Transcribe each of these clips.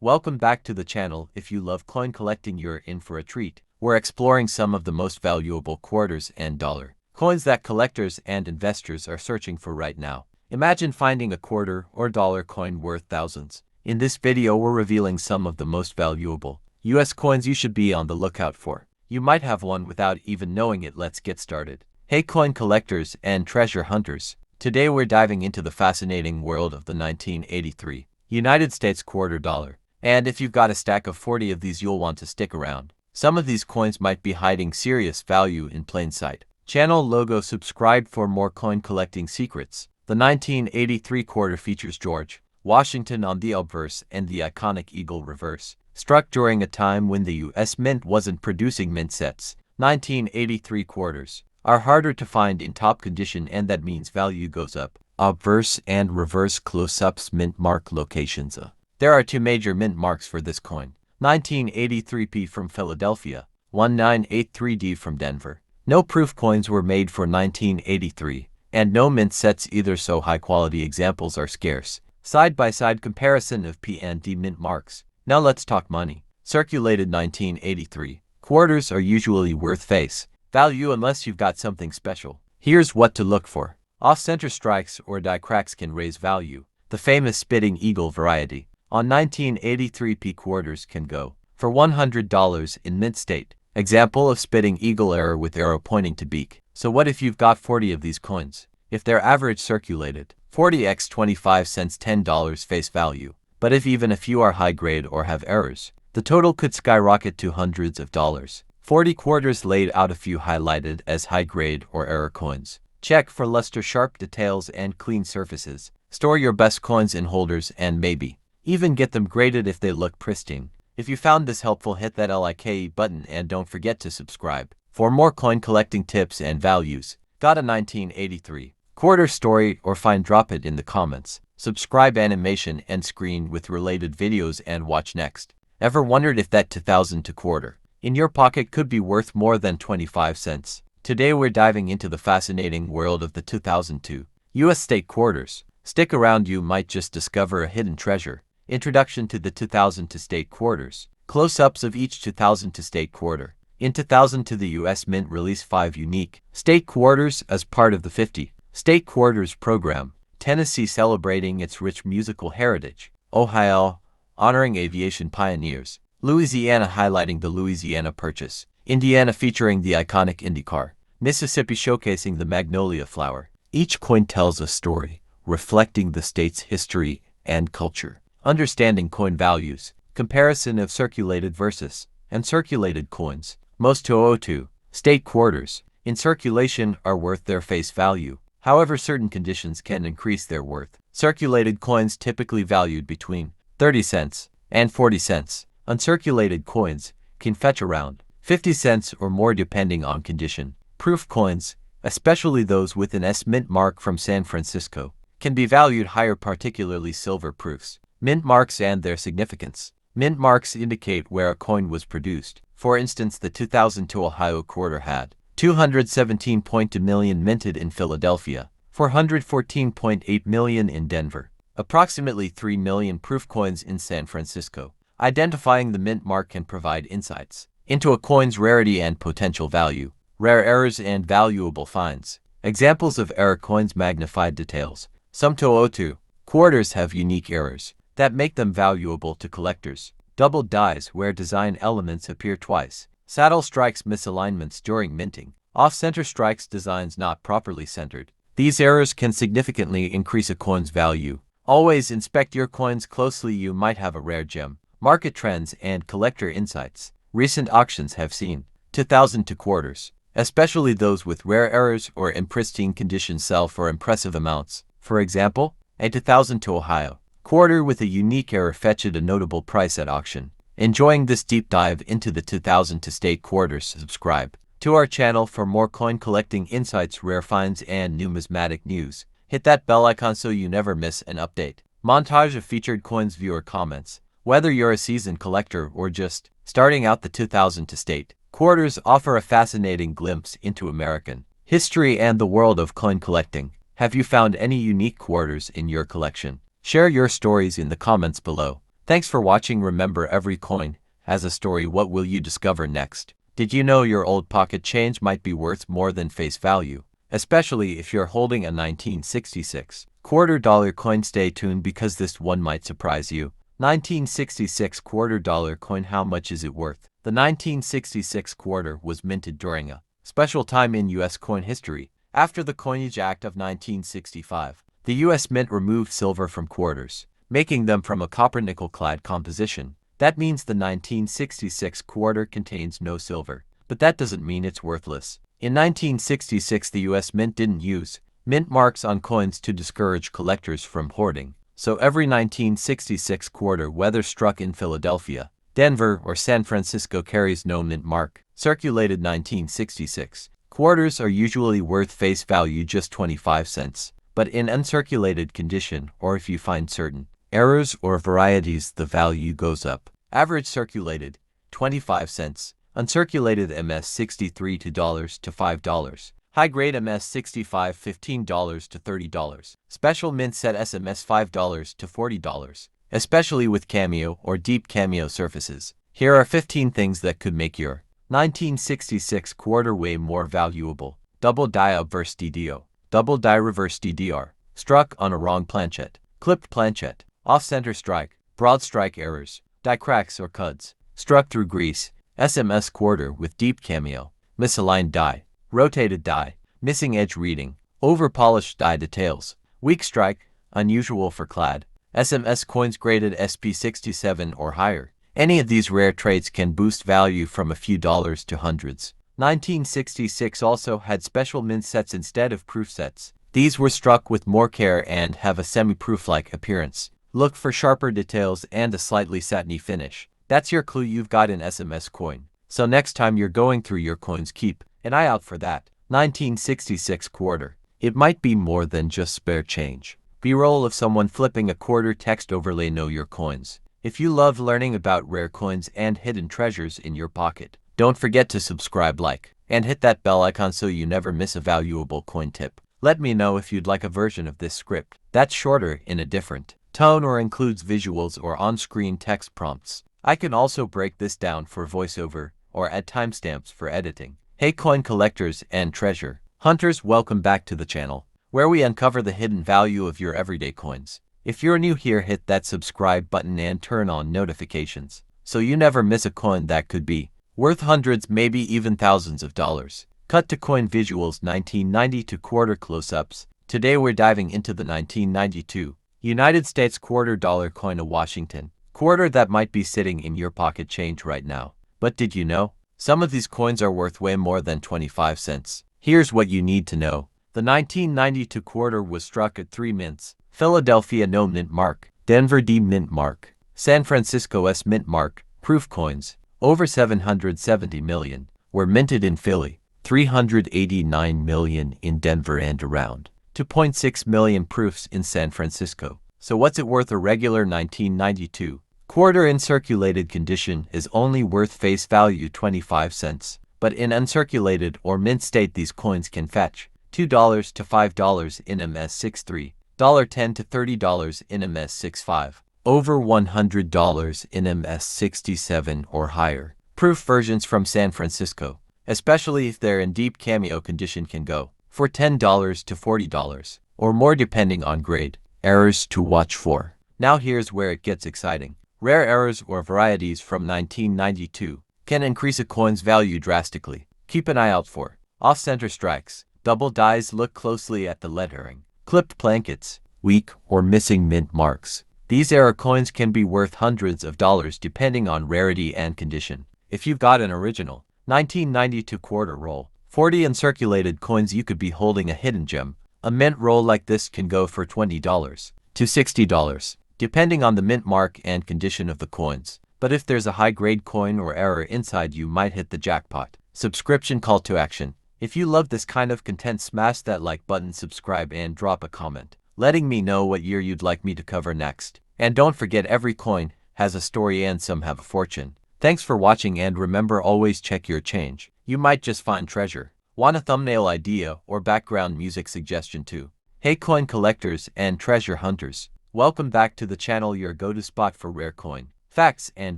Welcome back to the channel. If you love coin collecting, you're in for a treat. We're exploring some of the most valuable quarters and dollar coins that collectors and investors are searching for right now. Imagine finding a quarter or dollar coin worth thousands. In this video, we're revealing some of the most valuable US coins you should be on the lookout for. You might have one without even knowing it. Let's get started. Hey coin collectors and treasure hunters. Today we're diving into the fascinating world of the 1983 United States quarter dollar. And if you've got a stack of 40 of these, you'll want to stick around. Some of these coins might be hiding serious value in plain sight. Channel logo, subscribe for more coin collecting secrets. The 1983 quarter features George Washington on the obverse and the iconic eagle reverse, struck during a time when the US Mint wasn't producing mint sets. 1983 quarters are harder to find in top condition, and that means value goes up. Obverse and reverse close-ups. Mint mark locations. There are two major mint marks for this coin. 1983P from Philadelphia, 1983D from Denver. No proof coins were made for 1983, and no mint sets either, so high-quality examples are scarce. Side-by-side comparison of P and D mint marks. Now let's talk money. Circulated 1983 quarters are usually worth face value unless you've got something special. Here's what to look for. Off-center strikes or die cracks can raise value. The famous spitting eagle variety on 1983P quarters can go for $100 in mint state. Example of spitting eagle error with arrow pointing to beak. So what if you've got 40 of these coins? If they're average circulated, 40x 25 cents, $10 face value. But if even a few are high grade or have errors, the total could skyrocket to hundreds of dollars. 40 quarters laid out, a few highlighted as high grade or error coins. Check for luster, sharp details, and clean surfaces. Store your best coins in holders and maybe even get them graded if they look pristine. If you found this helpful, hit that like button and don't forget to subscribe for more coin collecting tips and values. Got a 1983 quarter story or find? Drop it in the comments. Subscribe, animation and screen with related videos, and watch next. Ever wondered if that 2002 quarter in your pocket could be worth more than 25 cents? Today we're diving into the fascinating world of the 2002 US state quarters. Stick around, you might just discover a hidden treasure. Introduction to the 2002 state quarters. Close-ups of each 2002 state quarter. In 2002, the US Mint released 5 unique state quarters as part of the 50 State Quarters program. Tennessee celebrating its rich musical heritage. Ohio honoring aviation pioneers. Louisiana highlighting the Louisiana Purchase. Indiana featuring the iconic Indy car. Mississippi showcasing the magnolia flower. Each coin tells a story, reflecting the state's history and culture. Understanding coin values. Comparison of circulated versus uncirculated coins. Most 2002 state quarters in circulation are worth their face value. However, certain conditions can increase their worth. Circulated coins typically valued between 30 cents and 40 cents. Uncirculated coins can fetch around 50 cents or more depending on condition. Proof coins, especially those with an S mint mark from San Francisco, can be valued higher, particularly silver proofs. Mint marks and their significance. Mint marks indicate where a coin was produced. For instance, the 2002 Ohio quarter had 217.2 million minted in Philadelphia, 414.8 million in Denver, approximately 3 million proof coins in San Francisco. Identifying the mint mark can provide insights into a coin's rarity and potential value. Rare errors and valuable finds. Examples of error coins. Magnified details. Some 2002 quarters have unique errors that make them valuable to collectors. Doubled dies where design elements appear twice. Saddle strikes, misalignments during minting. Off-center strikes, designs not properly centered. These errors can significantly increase a coin's value. Always inspect your coins closely, you might have a rare gem. Market trends and collector insights. Recent auctions have seen 2002 quarters, especially those with rare errors or in pristine condition, sell for impressive amounts. For example, a 2002 Ohio quarter with a unique error fetched a notable price at auction. Enjoying this deep dive into the 2002 state quarters? Subscribe to our channel for more coin collecting insights, rare finds, and numismatic news. Hit that bell icon so you never miss an update. Montage of featured coins. Viewer comments. Whether you're a seasoned collector or just starting out, the 2002 state quarters offer a fascinating glimpse into American history and the world of coin collecting. Have you found any unique quarters in your collection? Share your stories in the comments below. Thanks for watching. Remember, every coin has a story. What will you discover next? Did you know your old pocket change might be worth more than face value? Especially if you're holding a 1966 quarter-dollar coin. Stay tuned because this one might surprise you. 1966 quarter-dollar coin. How much is it worth? The 1966 quarter was minted during a special time in U.S. coin history. After the Coinage Act of 1965, the U.S. Mint removed silver from quarters, making them from a copper-nickel-clad composition. That means the 1966 quarter contains no silver, but that doesn't mean it's worthless. In 1966, the U.S. Mint didn't use mint marks on coins to discourage collectors from hoarding. So every 1966 quarter, whether struck in Philadelphia, Denver, or San Francisco, carries no mint mark. Circulated 1966 quarters are usually worth face value just 25 cents, but in uncirculated condition, or if you find certain errors or varieties, the value goes up. Average circulated 25 cents. Uncirculated MS 63 to $5. High grade MS 65 $15 to $30. Special mint set SMS $5 to $40, especially with cameo or deep cameo surfaces. Here are 15 things that could make your 1966 quarter way more valuable. Double die obverse DDO. Double die reverse DDR. Struck on a wrong planchet. Clipped planchet. Off-center strike. Broad strike errors. Die cracks or cuds. Struck through grease. SMS quarter with deep cameo. Misaligned die. Rotated die. Missing edge reading. Over-polished die details. Weak strike. Unusual for clad. SMS coins graded SP67 or higher. Any of these rare traits can boost value from a few dollars to hundreds. 1966 also had special mint sets instead of proof sets. These were struck with more care and have a semi-proof-like appearance. Look for sharper details and a slightly satiny finish. That's your clue. You've got an SMS coin. So next time you're going through your coins, keep an eye out for that 1966 quarter. It might be more than just spare change. B-roll of someone flipping a quarter. Text overlay. Know your coins. If you love learning about rare coins and hidden treasures in your pocket, don't forget to subscribe, like, and hit that bell icon so you never miss a valuable coin tip. Let me know if you'd like a version of this script that's shorter, in a different tone, or includes visuals or on-screen text prompts. I can also break this down for voiceover or add timestamps for editing. Hey coin collectors and treasure hunters, welcome back to the channel, where we uncover the hidden value of your everyday coins. If you're new here, hit that subscribe button and turn on notifications so you never miss a coin that could be worth hundreds, maybe even thousands of dollars. Cut to coin visuals. 1992 quarter close-ups. Today we're diving into the 1992 United States quarter-dollar coin, a Washington quarter that might be sitting in your pocket change right now. But did you know some of these coins are worth way more than 25 cents? Here's what you need to know. The 1992 quarter was struck at 3 mints. Philadelphia no mint mark, Denver D mint mark, San Francisco S mint mark. Proof coins, over 770 million, were minted in Philly, 389 million in Denver, and around 2.6 million proofs in San Francisco. So what's it worth? A regular 1992 quarter in circulated condition is only worth face value 25 cents, but in uncirculated or mint state these coins can fetch $2 to $5 in MS63, $10 to $30 in MS65, over $100 in MS67 or higher. Proof versions from San Francisco, especially if they're in deep cameo condition, can go for $10 to $40 or more depending on grade. Errors to watch for. Now here's where it gets exciting. Rare errors or varieties from 1992 can increase a coin's value drastically. Keep an eye out for off-center strikes, double dies. Look closely at the lettering, clipped plankets, weak or missing mint marks. These error coins can be worth hundreds of dollars depending on rarity and condition. If you've got an original 1992 quarter roll, 40 uncirculated coins, you could be holding a hidden gem. A mint roll like this can go for $20 to $60, depending on the mint mark and condition of the coins. But if there's a high-grade coin or error inside, you might hit the jackpot. Subscription call to action. If you love this kind of content, smash that like button, subscribe, and drop a comment, letting me know what year you'd like me to cover next. And don't forget, every coin has a story and some have a fortune. Thanks for watching, and remember, always check your change. You might just find treasure. Want a thumbnail idea or background music suggestion too? Hey coin collectors and treasure hunters, Welcome back to the channel, your go-to spot for rare coin, facts, and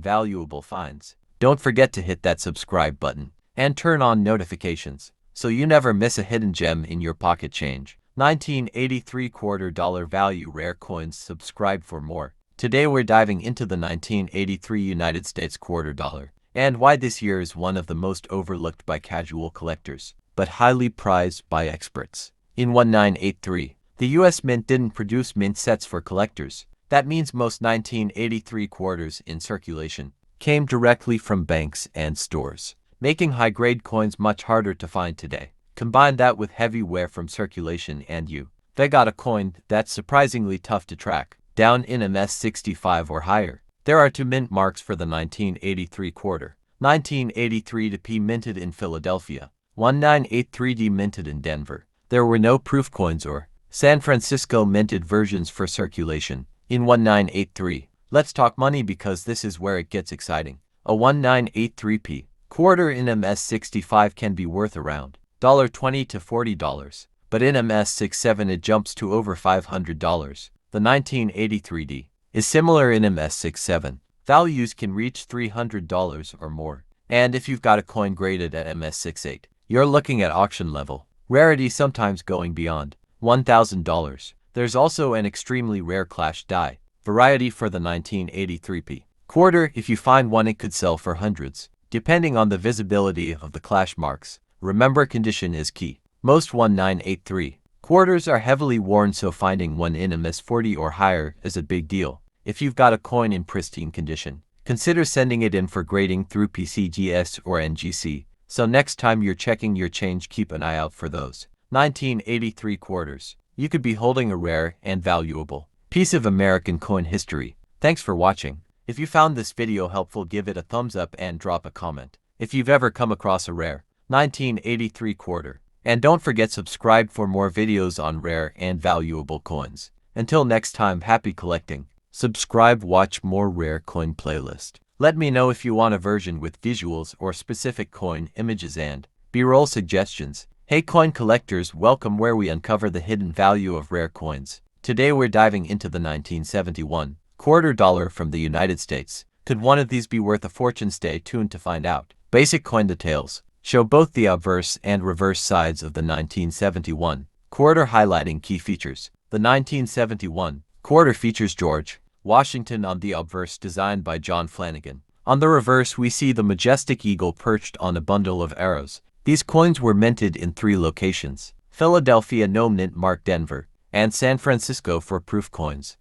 valuable finds. Don't forget to hit that subscribe button and turn on notifications so you never miss a hidden gem in your pocket change. 1983 quarter dollar value rare coins. Subscribe for more. Today we're diving into the 1983 United States quarter dollar and why this year is one of the most overlooked by casual collectors, but highly prized by experts. In 1983, the U.S. Mint didn't produce mint sets for collectors. That means most 1983 quarters in circulation came directly from banks and stores, making high-grade coins much harder to find today. Combine that with heavy wear from circulation and they got a coin that's surprisingly tough to track, down in MS 65 or higher. There are two mint marks for the 1983 quarter. 1983D minted in Philadelphia, 1983D minted in Denver. There were no proof coins or San Francisco minted versions for circulation. In 1983, let's talk money because this is where it gets exciting. A 1983p quarter in MS 65 can be worth around $20 to $40, but in MS 67 it jumps to over $500. The 1983D is similar in MS 67. Values can reach $300 or more. And if you've got a coin graded at MS 68, you're looking at auction level rarity, sometimes going beyond $1,000. There's also an extremely rare clash die variety for the 1983p quarter. If you find one, it could sell for hundreds, depending on the visibility of the clash marks. Remember, condition is key. Most 1983 quarters are heavily worn, so finding one in MS 40 or higher is a big deal. If you've got a coin in pristine condition, consider sending it in for grading through PCGS or NGC. So next time you're checking your change, keep an eye out for those 1983 quarters. You could be holding a rare and valuable piece of American coin history. Thanks for watching. If you found this video helpful, give it a thumbs up and drop a comment if you've ever come across a rare 1983 quarter. And don't forget, subscribe for more videos on rare and valuable coins. Until next time, happy collecting. Subscribe, watch more rare coin playlist. Let me know if you want a version with visuals or specific coin images and B-roll suggestions. Hey coin collectors, welcome where we uncover the hidden value of rare coins. Today we're diving into the 1971 quarter dollar from the United States. Could one of these be worth a fortune? Stay tuned to find out. Basic coin details show both the obverse and reverse sides of the 1971 quarter, highlighting key features. The 1971 quarter features George Washington on the obverse, designed by John Flanagan. On the reverse, we see the majestic eagle perched on a bundle of arrows. These coins were minted in 3 locations: Philadelphia, no mint mark; Denver, and San Francisco for proof coins.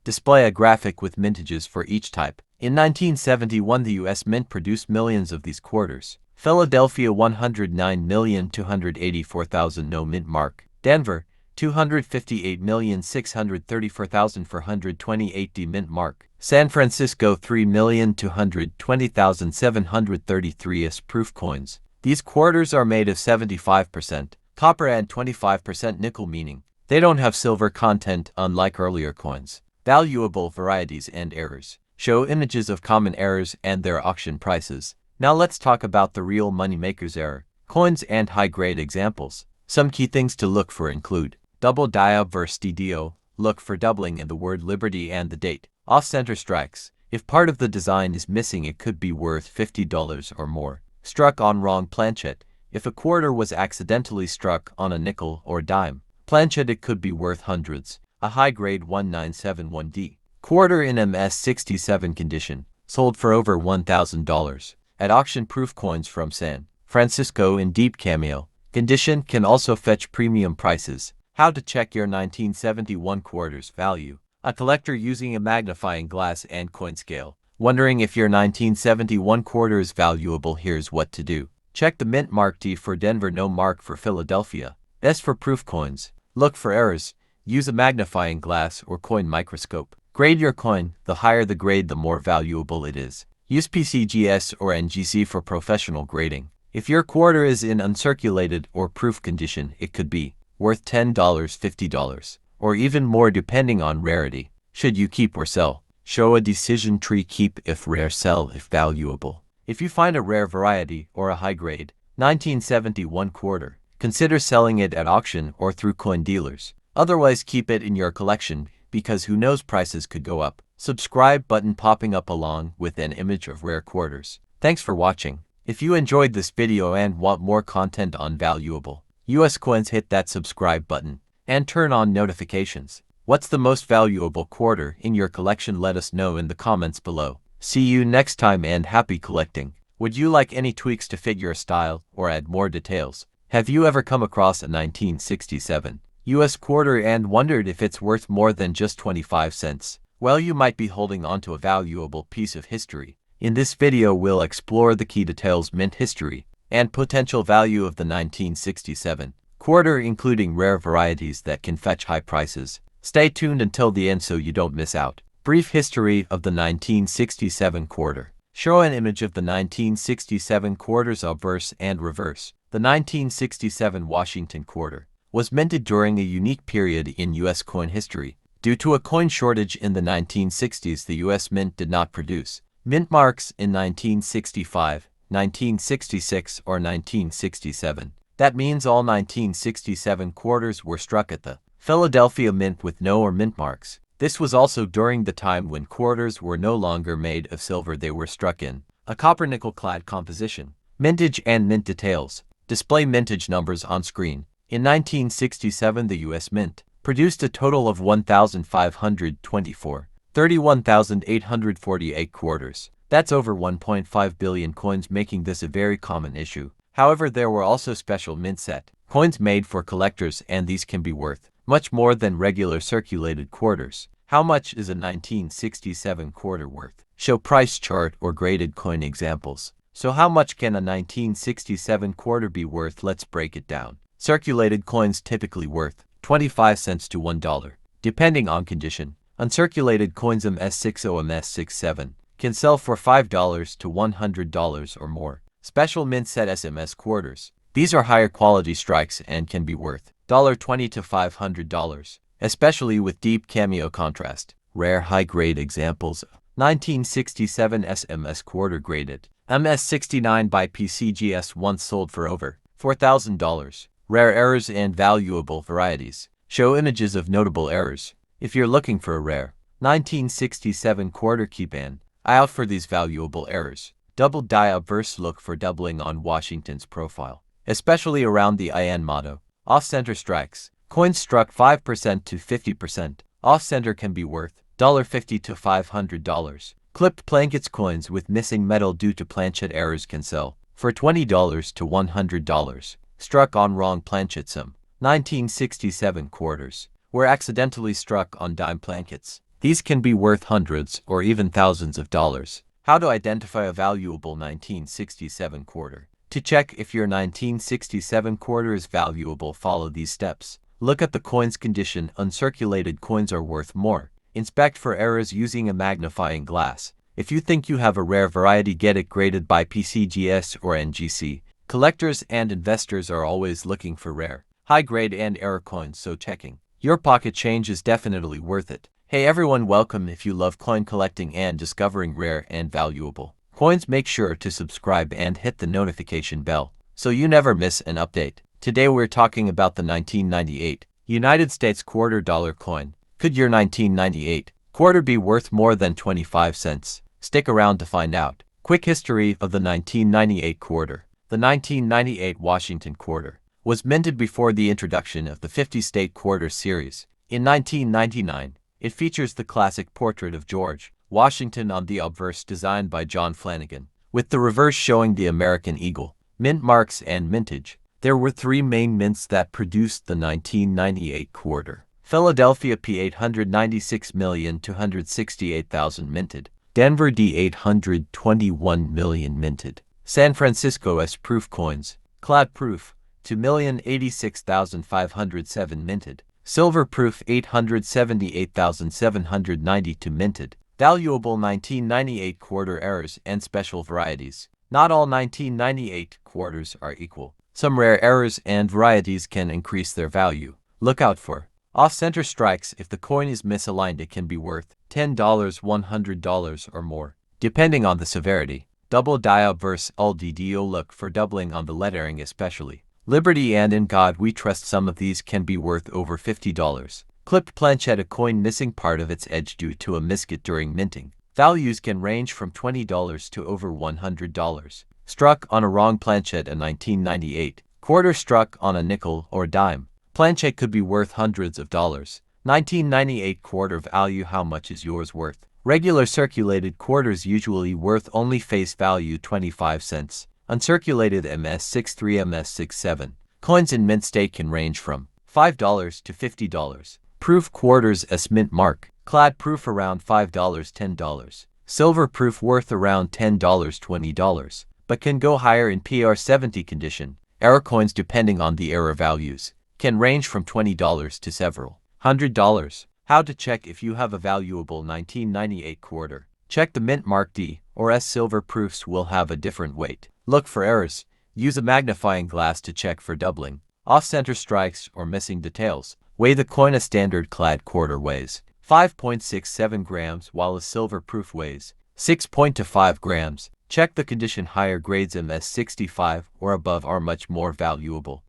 Display a graphic with mintages for each type. In 1971, the U.S. Mint produced millions of these quarters. Philadelphia, 109,284,000, no mint mark; Denver, 258,634,428, D mint mark; San Francisco, 3,220,733 as proof coins. These quarters are made of 75% copper and 25% nickel, meaning they don't have silver content unlike earlier coins. Valuable varieties and errors show images of common errors and their auction prices. Now let's talk about the real moneymakers, error coins and high-grade examples. Some key things to look for include double die obverse DDO. Look for doubling in the word Liberty and the date. Off-center strikes. If part of the design is missing, it could be worth $50 or more. Struck on wrong planchet. If a quarter was accidentally struck on a nickel or dime planchet, it could be worth hundreds. A high-grade 1971D quarter in MS 67 condition sold for over $1,000 at auction. Proof coins from San Francisco in deep cameo condition can also fetch premium prices. How to check your 1971 quarters value. A collector using a magnifying glass and coin scale. Wondering if your 1971 quarter is valuable? Here's what to do. Check the mint mark: T for Denver, no mark for Philadelphia. S for proof coins. Look for errors. Use a magnifying glass or coin microscope. Grade your coin. The higher the grade, the more valuable it is. Use PCGS or NGC for professional grading. If your quarter is in uncirculated or proof condition, it could be worth $10, $50, or even more depending on rarity. Should you keep or sell? Show a decision tree: keep if rare, sell if valuable. If you find a rare variety or a high-grade 1971 quarter, consider selling it at auction or through coin dealers. Otherwise, keep it in your collection because who knows, prices could go up. Subscribe button popping up along with an image of rare quarters. Thanks for watching. If you enjoyed this video and want more content on valuable US coins, hit that subscribe button and turn on notifications. What's the most valuable quarter in your collection? Let us know in the comments below. See you next time and happy collecting. Would you like any tweaks to fit your style or add more details? Have you ever come across a 1967 US quarter and wondered if it's worth more than just 25 cents? Well, you might be holding onto a valuable piece of history. In this video, we'll explore the key details, mint history, and potential value of the 1967 quarter, including rare varieties that can fetch high prices. Stay tuned until the end so you don't miss out. Brief history of the 1967 quarter. Show an image of the 1967 quarters, obverse and reverse. The 1967 Washington quarter was minted during a unique period in U.S. coin history. Due to a coin shortage in the 1960s, the U.S. Mint did not produce mint marks in 1965, 1966, or 1967. That means all 1967 quarters were struck at the Philadelphia Mint with no or mint marks. This was also during the time when quarters were no longer made of silver. They were struck in a copper-nickel clad composition. Mintage and mint details. Display mintage numbers on screen. In 1967, the U.S. Mint produced a total of 1,524, 31,848 quarters. That's over 1.5 billion coins, making this a very common issue. However, there were also special mint set coins made for collectors, and these can be worth much more than regular circulated quarters. How much is a 1967 quarter worth? Show price chart or graded coin examples. So how much can a 1967 quarter be worth? Let's break it down. Circulated coins typically worth 25 cents to $1, depending on condition. Uncirculated coins MS60, MS67 can sell for $5 to $100 or more. Special mint set SMS quarters. These are higher quality strikes and can be worth $20 to $500, especially with deep cameo contrast. Rare high-grade examples: 1967 SMS quarter graded MS69 by PCGS once sold for over $4,000. Rare errors and valuable varieties. Show images of notable errors. If you're looking for a rare 1967 quarter, keep an eye out for these valuable errors. Double die obverse. Look for doubling on Washington's profile, especially around the IN motto. Off-center strikes. Coins struck 5% to 50% off-center can be worth $50 to $500. Clipped plankets. Coins with missing metal due to planchet errors can sell for $20 to $100. Struck on wrong planchet. Some 1967 quarters were accidentally struck on dime plankets. These can be worth hundreds or even thousands of dollars. How to identify a valuable 1967 quarter? To check if your 1967 quarter is valuable, follow these steps. Look at the coin's condition. Uncirculated coins are worth more. Inspect for errors using a magnifying glass. If you think you have a rare variety, get it graded by PCGS or NGC. Collectors and investors are always looking for rare, high-grade and error coins, so checking your pocket change is definitely worth it. Hey everyone, welcome. If you love coin collecting and discovering rare and valuable coins, make sure to subscribe and hit the notification bell so you never miss an update. Today we're talking about the 1998 United States quarter dollar coin. Could your 1998 quarter be worth more than 25 cents? Stick around to find out. Quick history of the 1998 quarter. The 1998 Washington quarter was minted before the introduction of the 50-state quarter series. In 1999, it features the classic portrait of George Washington on the obverse, designed by John Flanagan, with the reverse showing the American eagle. Mint marks and mintage. There were three main mints that produced the 1998 quarter. Philadelphia P 896,268,000 minted. Denver D 821 million minted. San Francisco S proof coins. Clad proof 2,086,507 minted. Silver proof 878,792 minted. Valuable 1998 quarter errors and special varieties. Not all 1998 quarters are equal. Some rare errors and varieties can increase their value. Look out for off-center strikes. If the coin is misaligned, it can be worth $10, $100 or more, depending on the severity. Double die obverse LDDO. Look for doubling on the lettering, especially Liberty and In God We Trust. Some of these can be worth over $50. Clipped planchette, a coin missing part of its edge due to a miscut during minting. Values can range from $20 to over $100. Struck on a wrong planchette, a 1998 quarter struck on a nickel or dime. Planchette could be worth hundreds of dollars. 1998 quarter value. How much is yours worth? Regular circulated quarters usually worth only face value 25 cents. Uncirculated MS63, MS67 coins in mint state can range from $5 to $50. Proof quarters as mint mark. Clad proof around $5, $10. Silver proof worth around $10, $20, but can go higher in PR70 condition. Error coins, depending on the error values, can range from $20 to several $100. How to check if you have a valuable 1998 quarter. Check the mint mark D or S. Silver proofs will have a different weight. Look for errors. Use a magnifying glass to check for doubling, off-center strikes, or missing details. Weigh the coin. A standard clad quarter weighs 5.67 grams while a silver proof weighs 6.25 grams. Check the condition. Higher grades MS65 or above are much more valuable.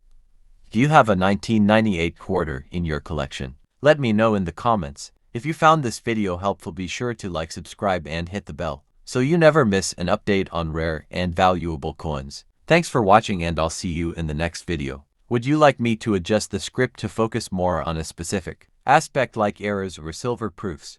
Do you have a 1998 quarter in your collection? Let me know in the comments. If you found this video helpful, be sure to like, subscribe, and hit the bell so you never miss an update on rare and valuable coins. Thanks for watching, and I'll see you in the next video. Would you like me to adjust the script to focus more on a specific aspect like errors or silver proofs?